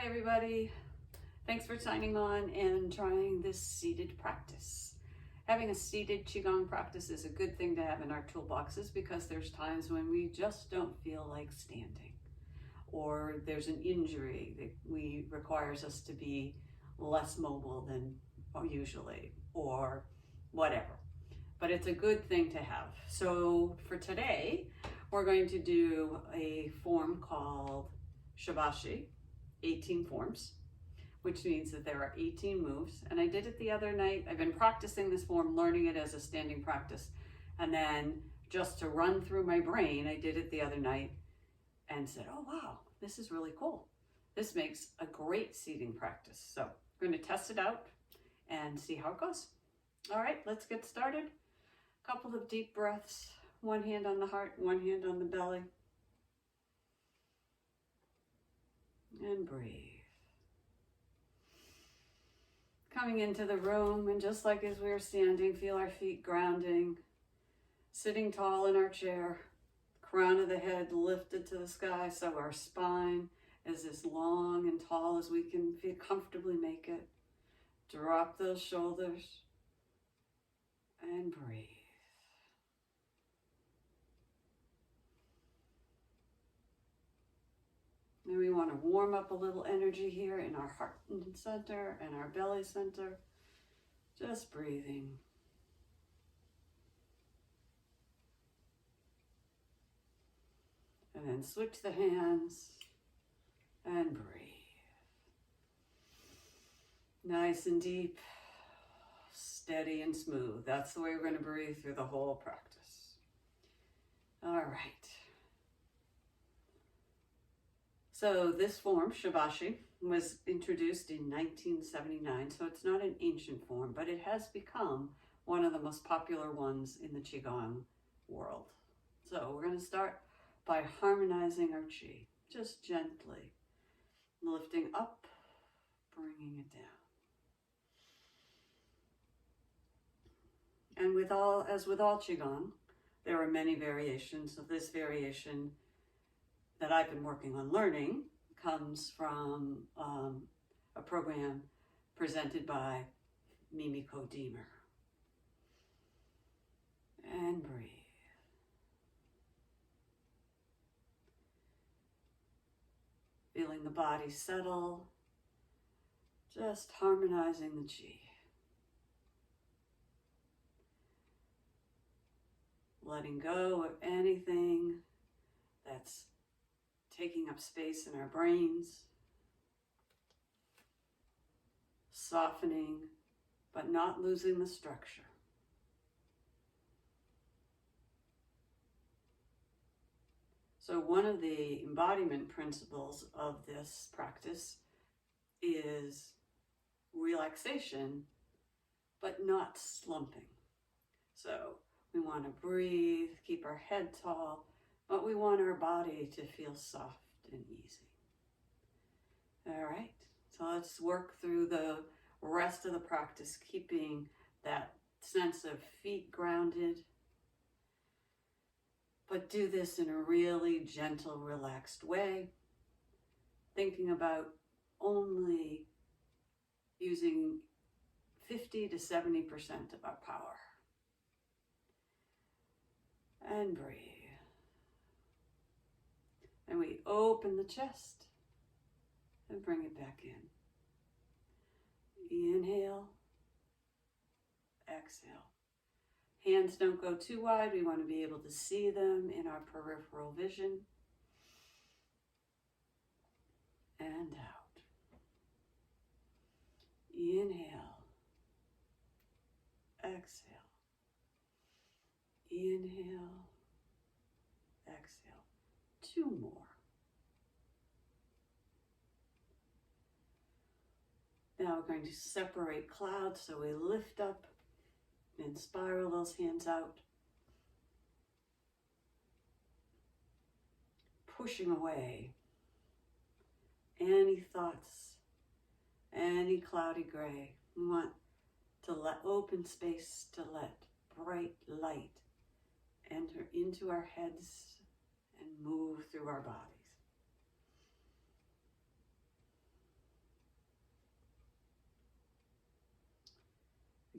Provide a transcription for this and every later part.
Hi everybody. Thanks for signing on and trying this seated practice. Having a seated Qigong practice is a good thing to have in our toolboxes because there's times when we just don't feel like standing, or there's an injury that requires us to be less mobile than usually, or whatever. But it's a good thing to have. So for today, we're going to do a form called Shibashi, 18 forms, which means that there are 18 moves. And I did it the other night. I've been practicing this form, learning it as a standing practice. And then just to run through my brain, I did it the other night and said, oh, wow, this is really cool. This makes a great seating practice. So I'm going to test it out and see how it goes. All right, let's get started. A couple of deep breaths, one hand on the heart, one hand on the belly. And breathe. Coming into the room, and just like as we were standing, feel our feet grounding, sitting tall in our chair, crown of the head lifted to the sky, so our spine is as long and tall as we can comfortably make it. Drop those shoulders and breathe. And we want to warm up a little energy here in our heart center and our belly center. Just breathing. And then switch the hands and breathe. Nice and deep, steady and smooth. That's the way we're going to breathe through the whole practice. All right. So this form, Shibashi, was introduced in 1979, so it's not an ancient form, but it has become one of the most popular ones in the Qigong world. So we're going to start by harmonizing our Qi, just gently lifting up, bringing it down. And as with all Qigong, there are many variations. So this variation that I've been working on learning comes from a program presented by Mimiko Deemer. And breathe. Feeling the body settle, just harmonizing the Qi. Letting go of anything that's taking up space in our brains, softening, but not losing the structure. So one of the embodiment principles of this practice is relaxation, but not slumping. So we want to breathe, keep our head tall, but we want our body to feel soft and easy. All right, so let's work through the rest of the practice, keeping that sense of feet grounded, but do this in a really gentle, relaxed way, thinking about only using 50 to 70% of our power. And breathe. And we open the chest and bring it back in. Inhale, exhale. Hands don't go too wide. We want to be able to see them in our peripheral vision. And out. Inhale, exhale. Inhale, exhale. 2 more. Now we're going to separate clouds, so we lift up and spiral those hands out, pushing away any thoughts, any cloudy gray. We want to let open space to let bright light enter into our heads and move through our bodies.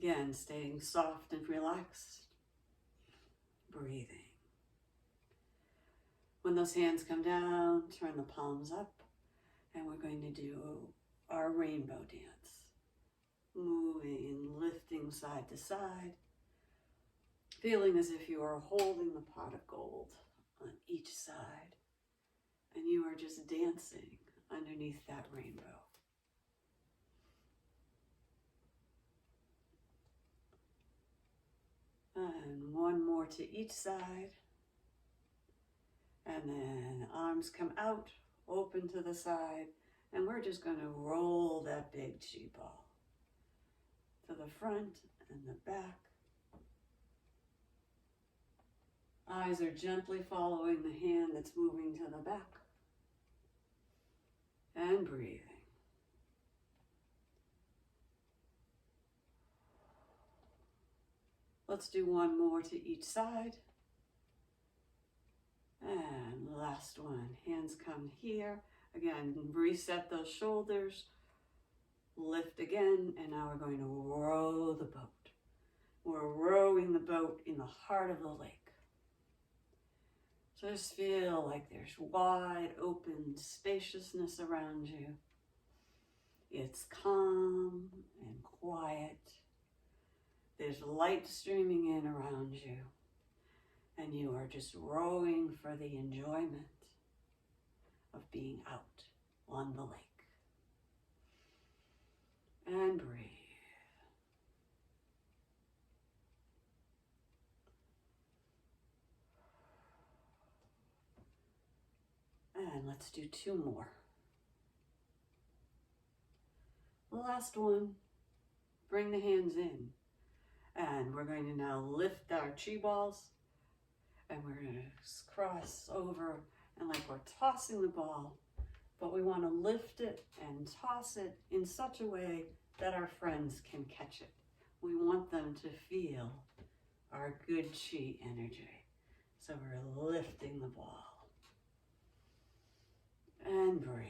Again, staying soft and relaxed. Breathing. When those hands come down, turn the palms up, and we're going to do our rainbow dance. Moving, lifting side to side, feeling as if you are holding the pot of gold on each side, and you are just dancing underneath that rainbow. And one more to each side. And then arms come out, open to the side, and we're just going to roll that big chi ball to the front and the back. Eyes are gently following the hand that's moving to the back. And breathing. Let's do one more to each side. And last one. Hands come here. Again, reset those shoulders. Lift again, and now we're going to row the boat. We're rowing the boat in the heart of the lake. So just feel like there's wide open spaciousness around you. It's calm and quiet. There's light streaming in around you. And you are just rowing for the enjoyment of being out on the lake. And breathe. And let's do two more. The last one, bring the hands in. And we're going to now lift our chi balls. And we're going to cross over and like we're tossing the ball. But we want to lift it and toss it in such a way that our friends can catch it. We want them to feel our good chi energy. So we're lifting the ball. And breathe.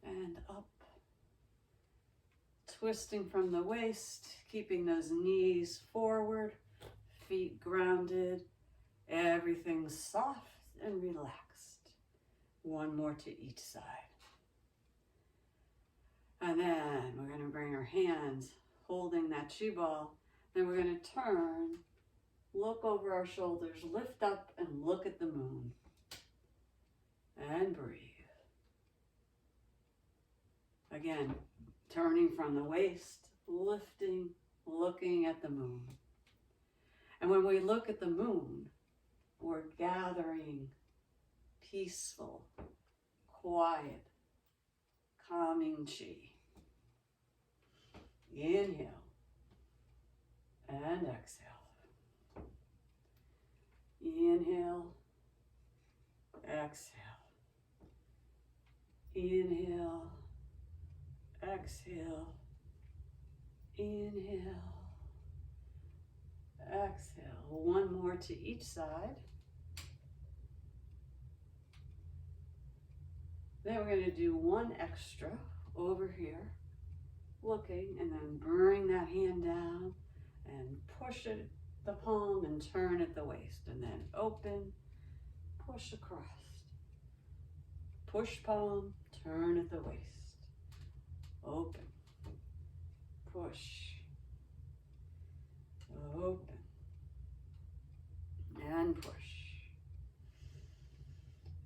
And up. Twisting from the waist, keeping those knees forward, feet grounded, everything soft and relaxed. One more to each side. And then we're going to bring our hands holding that chi ball. Then we're going to turn, look over our shoulders, lift up and look at the moon. And breathe. Again, turning from the waist, lifting, looking at the moon. And when we look at the moon, we're gathering peaceful, quiet, calming chi. Inhale and exhale. Inhale, exhale. Inhale, exhale. Inhale, exhale. One more to each side. Then we're going to do one extra over here, looking, and then bring that hand down and push it, the palm, and turn at the waist, and then open, push across. Push palm, turn at the waist. Open, push, open, and push,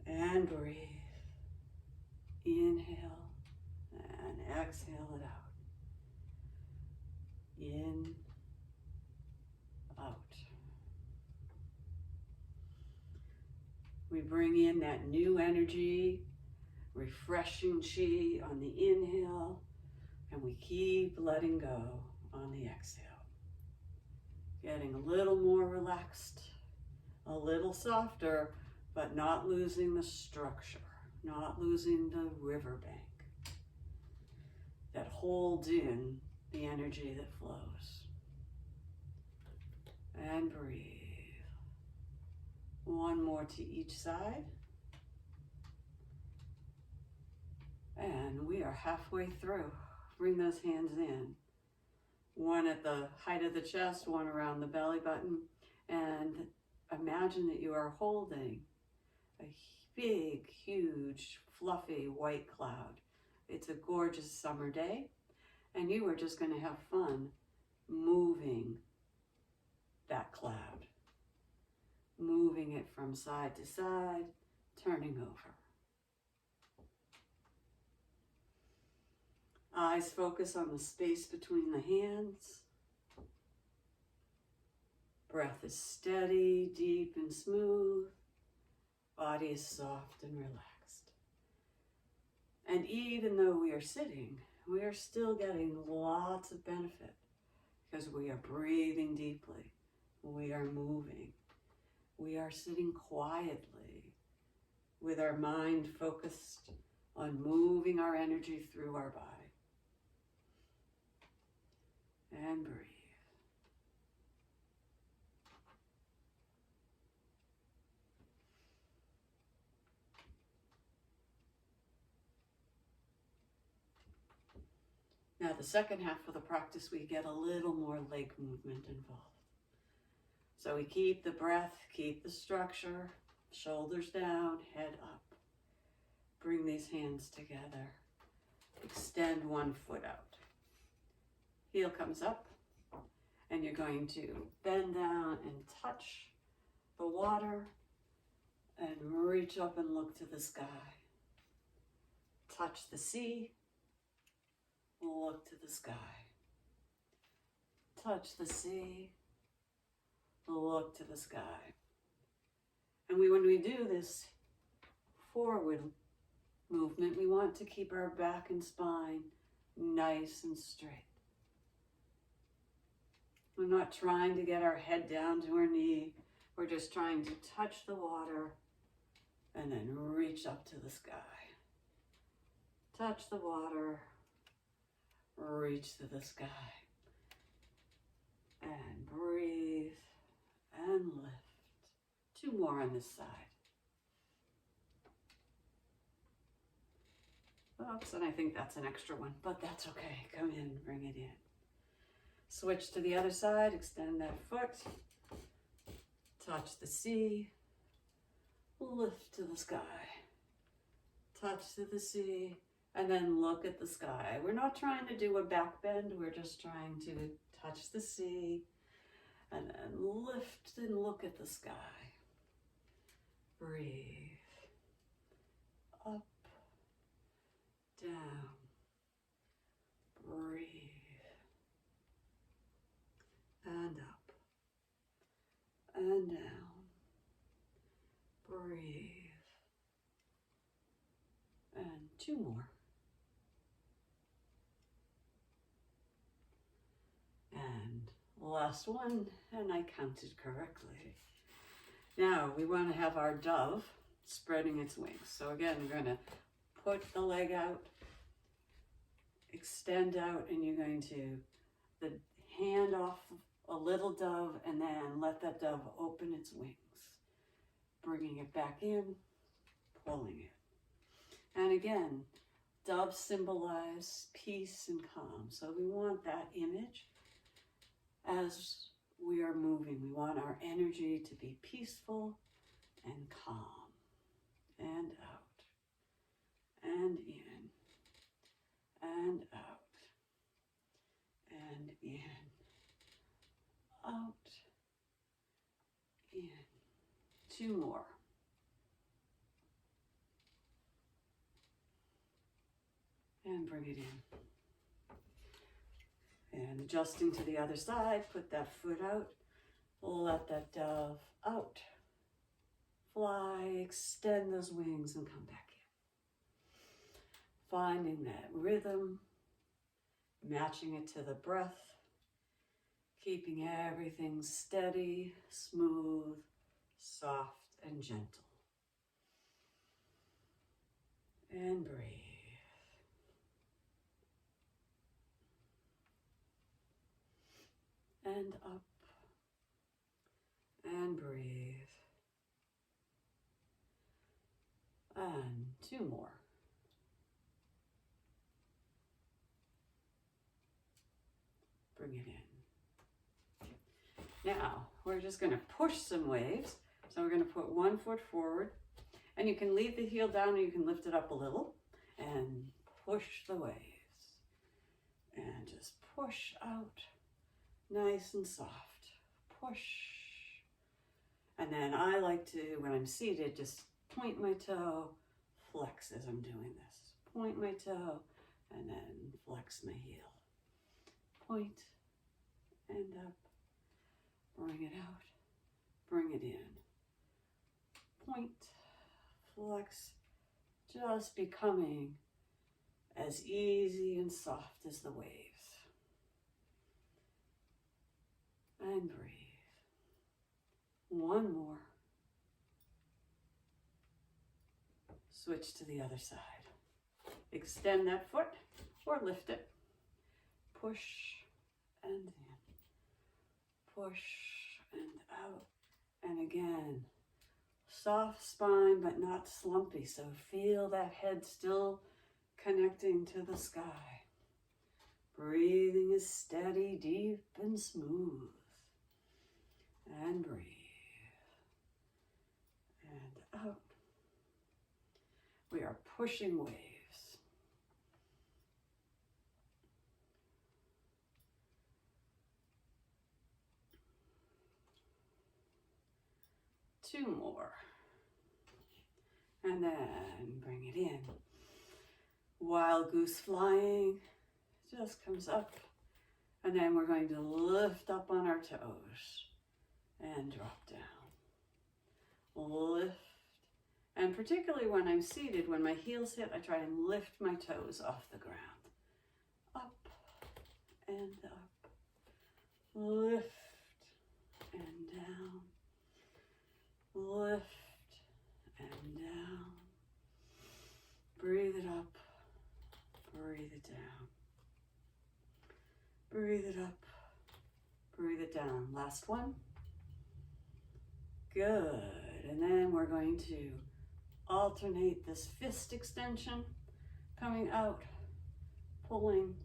and breathe. Inhale and exhale it out. In, out. We bring in that new energy, refreshing chi on the inhale, and we keep letting go on the exhale. Getting a little more relaxed, a little softer, but not losing the structure, not losing the riverbank that holds in the energy that flows. And breathe. One more to each side. And we are halfway through. Bring those hands in. One at the height of the chest, one around the belly button. And imagine that you are holding a big, huge, fluffy white cloud. It's a gorgeous summer day, and you are just going to have fun moving that cloud. Moving it from side to side, turning over. Eyes focus on the space between the hands. Breath is steady, deep, and smooth. Body is soft and relaxed. And even though we are sitting, we are still getting lots of benefit because we are breathing deeply. We are moving. We are sitting quietly with our mind focused on moving our energy through our body. And breathe. Now the second half of the practice, we get a little more leg movement involved. So we keep the breath, keep the structure, shoulders down, head up. Bring these hands together. Extend one foot out. Heel comes up, and you're going to bend down and touch the water and reach up and look to the sky. Touch the sea, look to the sky. Touch the sea, look to the sky. And when we do this forward movement, we want to keep our back and spine nice and straight. We're not trying to get our head down to our knee. We're just trying to touch the water and then reach up to the sky. Touch the water, reach to the sky. And breathe and lift. Two more on this side. Oops, and I think that's an extra one, but that's okay. Come in, bring it in. Switch to the other side, extend that foot. Touch the sea, lift to the sky. Touch to the sea, and then look at the sky. We're not trying to do a back bend, we're just trying to touch the sea, and then lift and look at the sky. Breathe. Up, down. Breathe. And up. And down. Breathe. And two more. And last one, and I counted correctly. Now we want to have our dove spreading its wings. So again, we're going to put the leg out, extend out, and you're going to the hand off a little dove and then let that dove open its wings. Bringing it back in, pulling it. And again, doves symbolize peace and calm. So we want that image as we are moving. We want our energy to be peaceful and calm. And out. And in. And out. And in. Out. In. Two more. And bring it in. And adjusting to the other side, put that foot out. Let that dove out. Fly, extend those wings and come back in. Finding that rhythm, matching it to the breath, keeping everything steady, smooth, soft, and gentle. And breathe. And up. And breathe. And two more. Now, we're just going to push some waves. So we're going to put one foot forward, and you can leave the heel down or you can lift it up a little and push the waves. And just push out, nice and soft. Push. And then I like to, when I'm seated, just point my toe, flex as I'm doing this. Point my toe, and then flex my heel. Point, and up, bring it out, bring it in. Point, flex, just becoming as easy and soft as the waves. And breathe. One more. Switch to the other side. Extend that foot or lift it. Push and in. Push and out. And again, soft spine but not slumpy. So feel that head still connecting to the sky. Breathing is steady, deep, and smooth. And breathe. And out. We are pushing waves. Two more. And then bring it in. Wild goose flying. Just comes up. And then we're going to lift up on our toes and drop down. Lift. And particularly when I'm seated, when my heels hit, I try and lift my toes off the ground. Up and up. Lift and down. Lift and down. Breathe it up. Breathe it down. Breathe it up. Breathe it down. Last one. Good. And then we're going to alternate this fist extension, coming out, pulling,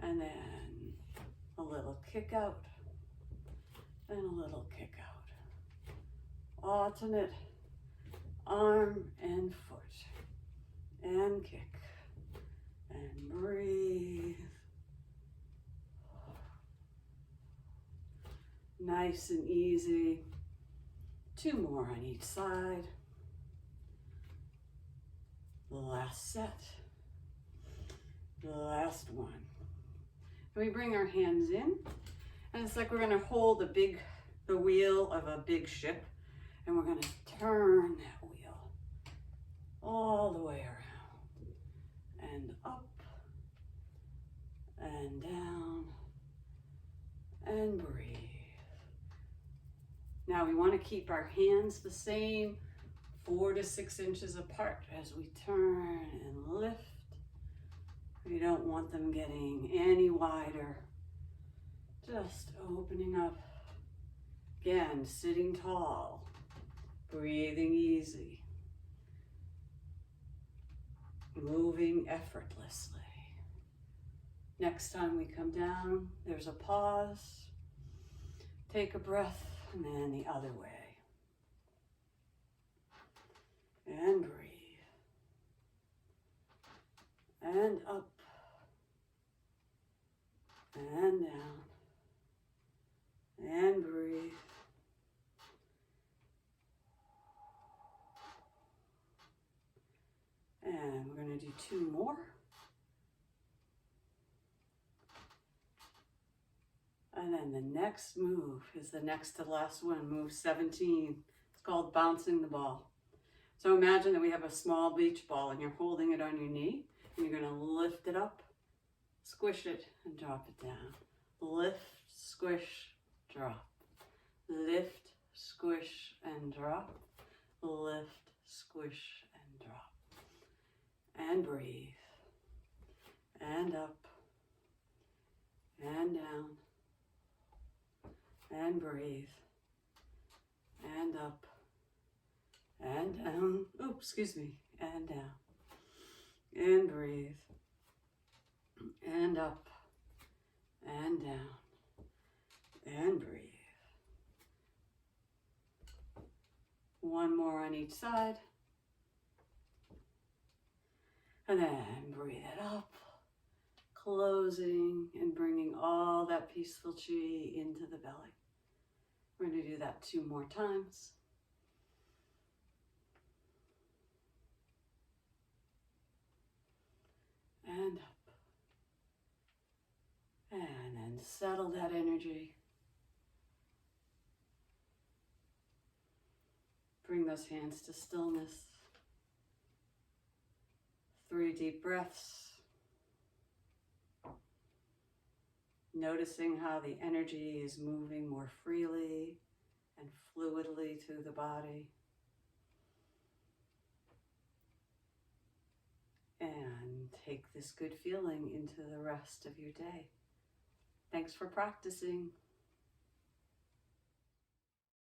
and then a little kick out, and a little kick out. Alternate arm and foot, and kick, and breathe. Nice and easy. Two more on each side. The last set. The last one. And we bring our hands in, and it's like we're going to hold the wheel of a big ship, and we're going to turn that wheel all the way around and up and down and breathe. Now we want to keep our hands the same, 4 to 6 inches apart as we turn and lift. We don't want them getting any wider. Just opening up. Again, sitting tall, breathing easy, moving effortlessly. Next time we come down, there's a pause. Take a breath. And then the other way. And breathe. And up. And down. And breathe. And we're going to do 2 more. And then the next move is the next to last one, move 17. It's called bouncing the ball. So imagine that we have a small beach ball and you're holding it on your knee, and you're going to lift it up, squish it, and drop it down. Lift, squish, drop. Lift, squish, and drop. Lift, squish, and drop. And breathe. And up. And down. And breathe, and up, and down, oops, excuse me, and down, and breathe, and up, and down, and breathe, One more on each side. And then breathe it up, closing and bringing all that peaceful chi into the belly. We're going to do that 2 more times. And up. And then settle that energy. Bring those hands to stillness. 3 deep breaths. Noticing how the energy is moving more freely and fluidly through the body. And take this good feeling into the rest of your day. Thanks for practicing.